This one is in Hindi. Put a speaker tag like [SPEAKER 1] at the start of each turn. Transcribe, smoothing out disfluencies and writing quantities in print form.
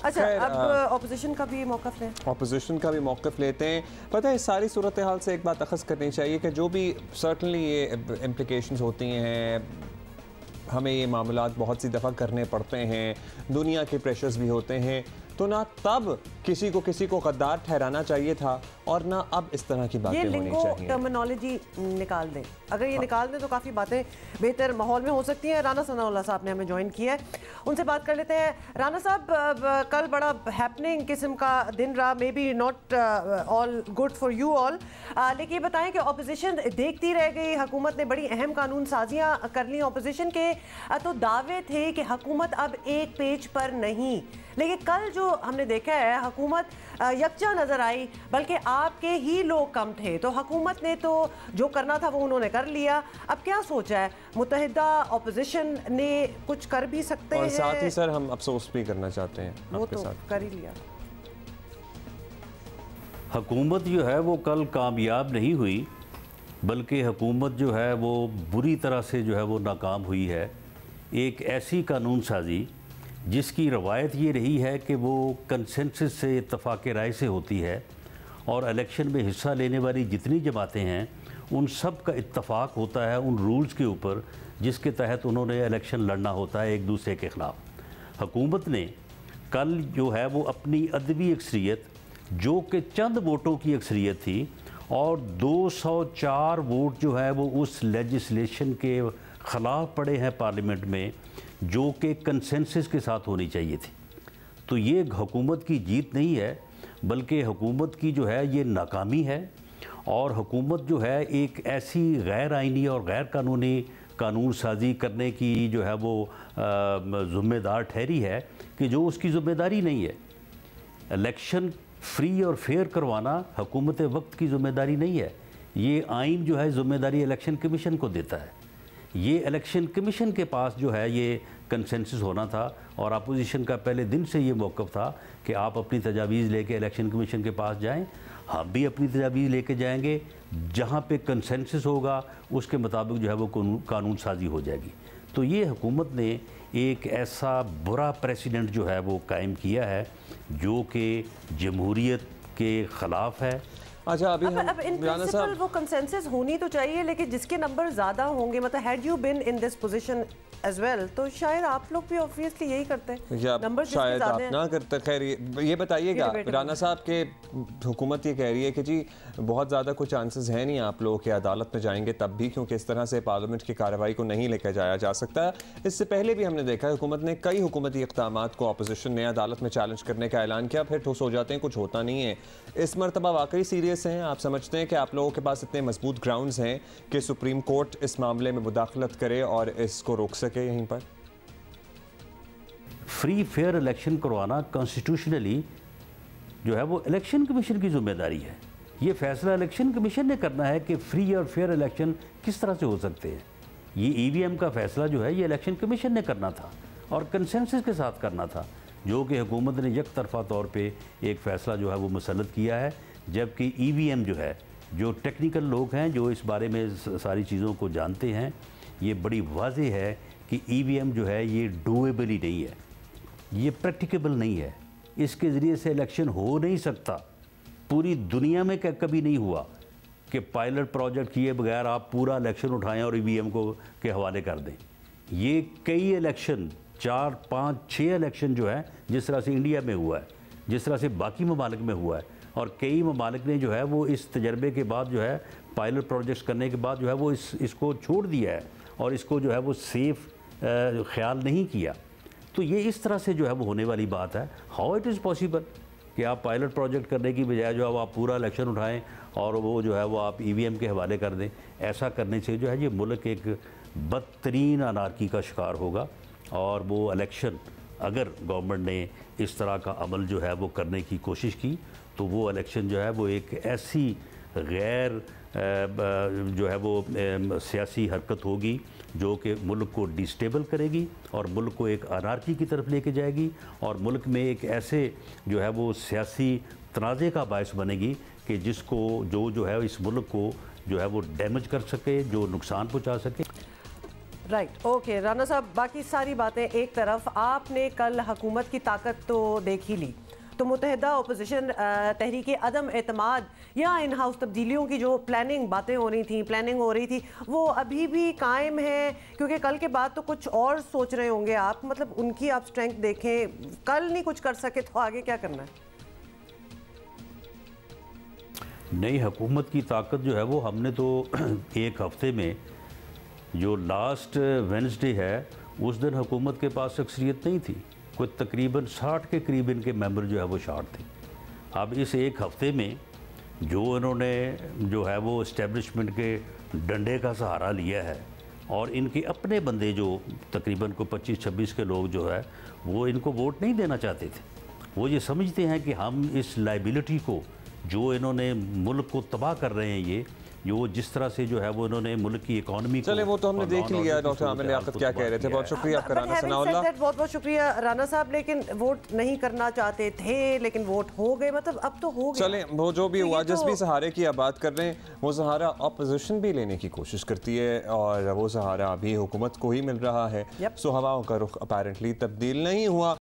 [SPEAKER 1] अच्छा, अब ऑपोजिशन का भी मौक़िफ़ लें।
[SPEAKER 2] ऑपोजिशन का भी मौक़िफ़ लेते हैं। पता है, सारी सूरत हाल से एक बात अख़ज़ करनी चाहिए कि जो भी सर्टनली ये इम्प्लिकेशंस होती हैं, हमें ये मामलात बहुत सी दफ़ा करने पड़ते हैं, दुनिया के प्रेशर्स भी होते हैं, तो ना तब किसी को गद्दार ठहराना चाहिए था और ना अब इस तरह की बातें होनी चाहिए।
[SPEAKER 1] टर्मिनोलॉजी निकाल दें, अगर ये निकाल दें तो काफ़ी बातें बेहतर माहौल में हो सकती हैं। राना सनाउल्लाह साहब ने हमें ज्वाइन किया है, उनसे बात कर लेते हैं। राना साहब, कल बड़ा हैपनिंग किस्म का दिन रहा, may be not all good for you all, लेकिन ये बताएं कि अपोजिशन देखती रह गई, हुकूमत ने बड़ी अहम कानून साजियाँ कर ली। अपोजिशन के तो दावे थे कि हुकूमत अब एक पेज पर नहीं, लेकिन कल जो हमने देखा है हुकूमत यकजा नज़र आई, बल्कि आपके ही लोग कम थे, तो हुकूमत ने तो जो करना था वो उन्होंने कर लिया। अब क्या सोचा है मुत्तहिदा अपोजिशन ने, कुछ कर भी सकते हैं और
[SPEAKER 2] साथ ही सर हम अफसोस भी करना चाहते हैं,
[SPEAKER 1] वो तो कर ही लिया।
[SPEAKER 3] हुकूमत जो है वो कल कामयाब नहीं हुई, बल्कि हुकूमत जो है वो बुरी तरह से जो है वो नाकाम हुई है। एक ऐसी कानून साजी जिसकी रवायत ये रही है कि वो कंसेंसस से, इत्तफाक़ राय से होती है, और इलेक्शन में हिस्सा लेने वाली जितनी जमातें हैं उन सब का इत्तफाक होता है उन रूल्स के ऊपर जिसके तहत उन्होंने इलेक्शन लड़ना होता है एक दूसरे के ख़िलाफ़। हुकूमत ने कल जो है वो अपनी अदबी अक्सरियत, जो कि चंद वोटों की अक्सरियत थी, और 204 वोट जो है वो उस लेजिस्लेशन के ख़िलाफ़ पड़े हैं पार्लियामेंट में, जो कि कंसेंसस के साथ होनी चाहिए थी। तो ये हुकूमत की जीत नहीं है, बल्कि हुकूमत की जो है ये नाकामी है। और हुकूमत जो है एक ऐसी गैर आइनी और गैर कानूनी कानून साजी करने की जो है वो ज़िम्मेदार ठहरी है कि जो उसकी ज़िम्मेदारी नहीं है। इलेक्शन फ्री और फेयर करवाना हुकूमत वक्त की ज़िम्मेदारी नहीं है, ये आइन जो है ज़िम्मेदारी इलेक्शन कमीशन को देता है। ये इलेक्शन कमीशन के पास जो है ये कंसेंसस होना था, और अपोजिशन का पहले दिन से ये मौक़िफ़ था कि आप अपनी तजावीज़ लेके इलेक्शन कमीशन के पास जाएं, हम भी अपनी तजावीज़ लेके जाएंगे, जहां पे कंसेंसस होगा उसके मुताबिक जो है वो कानून साजी हो जाएगी। तो ये हुकूमत ने एक ऐसा बुरा प्रेसिडेंट जो है वो कायम किया है जो कि जमहूरियत के ख़िलाफ़ है।
[SPEAKER 2] अच्छा, अभी
[SPEAKER 1] अब इन प्रिंसिपल वो कंसेंसस होनी तो चाहिए, लेकिन जिसके नंबर ज़्यादा होंगे, मतलब had you been in this position as well, तो शायद आप लोग भी ऑब्वियसली यही करते हैं, नंबर
[SPEAKER 2] शायद आप ना करते। खैर ये बताइएगा राना साहब के हुकूमत ये कह रही है कि जी बहुत ज़्यादा कुछ चांसेस हैं नहीं आप लोग के अदालत में जाएंगे तब भी, क्योंकि इस तरह से पार्लियामेंट की कार्रवाई को नहीं लेकर जाया जा सकता। इससे पहले भी हमने देखा हुकूमत ने कई हुकूमती इक़दामात को अपोजिशन ने अदालत में चैलेंज करने का ऐलान किया, फिर ठुस हो जाते हैं, कुछ होता नहीं है। इस मरतबा वाकई सीरियस हैं? आप समझते हैं कि आप लोगों के पास इतने मजबूत ग्राउंड्स हैं कि सुप्रीम कोर्ट इस मामले में मुदाखलत करे और इसको रोक सके? यहीं पर
[SPEAKER 3] फ्री फेयर इलेक्शन करवाना कॉन्स्टिट्यूशनली जो है वो इलेक्शन कमीशन की जिम्मेदारी है। ये फैसला इलेक्शन कमीशन ने करना है कि फ्री और फेयर इलेक्शन किस तरह से हो सकते हैं। ये ईवीएम का फैसला जो है ये इलेक्शन कमीशन ने करना था और कंसेंसस के साथ करना था, जो कि हुकूमत ने एक तरफा तौर पे एक फ़ैसला जो है वो मुसल्लत किया है। जबकि ईवीएम जो है, जो टेक्निकल लोग हैं जो इस बारे में सारी चीज़ों को जानते हैं, ये बड़ी वाज़ेह है कि ईवीएम जो है ये डूएबल ही नहीं है, ये प्रैक्टिकेबल नहीं है, इसके ज़रिए से इलेक्शन हो नहीं सकता। पूरी दुनिया में क्या कभी नहीं हुआ कि पायलट प्रोजेक्ट किए बगैर आप पूरा इलेक्शन उठाएं और ईवीएम को के हवाले कर दें। ये कई इलेक्शन, 4, 5, 6 इलेक्शन जो है, जिस तरह से इंडिया में हुआ है, जिस तरह से बाकी ममालिक में हुआ है, और कई ममालिक ने जो है वो इस तजर्बे के बाद जो है पायलट प्रोजेक्ट्स करने के बाद जो है वो इसको छोड़ दिया है और इसको जो है वो सेफ़ ख्याल नहीं किया। तो ये इस तरह से जो है वो होने वाली बात है। हाउ इट इज़ पॉसिबल कि आप पायलट प्रोजेक्ट करने की बजाय जो है आप पूरा इलेक्शन उठाएं और वो जो है वो आप ईवीएम के हवाले कर दें। ऐसा करने से जो है ये मुल्क एक बदतरीन अनारकी का शिकार होगा, और वो इलेक्शन अगर गवर्नमेंट ने इस तरह का अमल जो है वो करने की कोशिश की तो वो इलेक्शन जो है वो एक ऐसी गैर जो है वो सियासी हरकत होगी जो कि मुल्क को डिस्टेबल करेगी और मुल्क को एक अनारकी की तरफ लेके जाएगी, और मुल्क में एक ऐसे जो है वो सियासी तनाज़े का बायस बनेगी कि जिसको जो है इस मुल्क को जो है वो डैमेज कर सके, जो नुकसान पहुँचा सके।
[SPEAKER 1] राइट, ओके राना साहब, बाकी सारी बातें एक तरफ, आपने कल हुकूमत की ताकत तो देख ही ली, तो मुत्तहिदा अपोजिशन तहरीक अदम एतमाद या इन हाउस तब्दीलियों की जो प्लानिंग हो रही थी वो अभी भी कायम है? क्योंकि कल के बाद तो कुछ और सोच रहे होंगे आप, मतलब उनकी आप स्ट्रेंथ देखें, कल नहीं कुछ कर सके तो आगे क्या करना है?
[SPEAKER 3] नई हुकूमत की ताकत जो है वो हमने तो एक हफ्ते में, जो लास्ट वेडनेसडे है उस दिन हुकूमत के पास अक्सरियत नहीं थी, कोई तकरीबन 60 के करीब इनके मेंबर जो है वो शार्ट थे। अब इस एक हफ्ते में जो इन्होंने जो है वो इस्टेब्लिशमेंट के डंडे का सहारा लिया है और इनके अपने बंदे जो तकरीबन को 25-26 के लोग जो है वो इनको वोट नहीं देना चाहते थे। वो ये समझते हैं कि हम इस लाइबिलिटी को, जो इन्होंने मुल्क को तबाह कर रहे हैं, ये जो जिस तरह से जो है वो इन्होंने मुल्क की इकोनॉमी,
[SPEAKER 2] चले वो तो हमने देख लिया। डॉक्टर आमिर लियाकत क्या कह रहे थे, बहुत शुक्रिया आपका राना सनाउल्लाह।
[SPEAKER 1] बहुत बहुत शुक्रिया राना साहब, लेकिन वोट नहीं करना चाहते थे लेकिन वोट हो गए, मतलब अब तो हो गए।
[SPEAKER 2] चले वो जो भी हुआ, जिस भी सहारे की आप बात कर रहे हैं वो सहारा अपोजिशन भी लेने की कोशिश करती है और वो सहारा अभी हुकूमत को ही मिल रहा है। सो हवाओं का रुख अपेरेंटली तब्दील नहीं हुआ।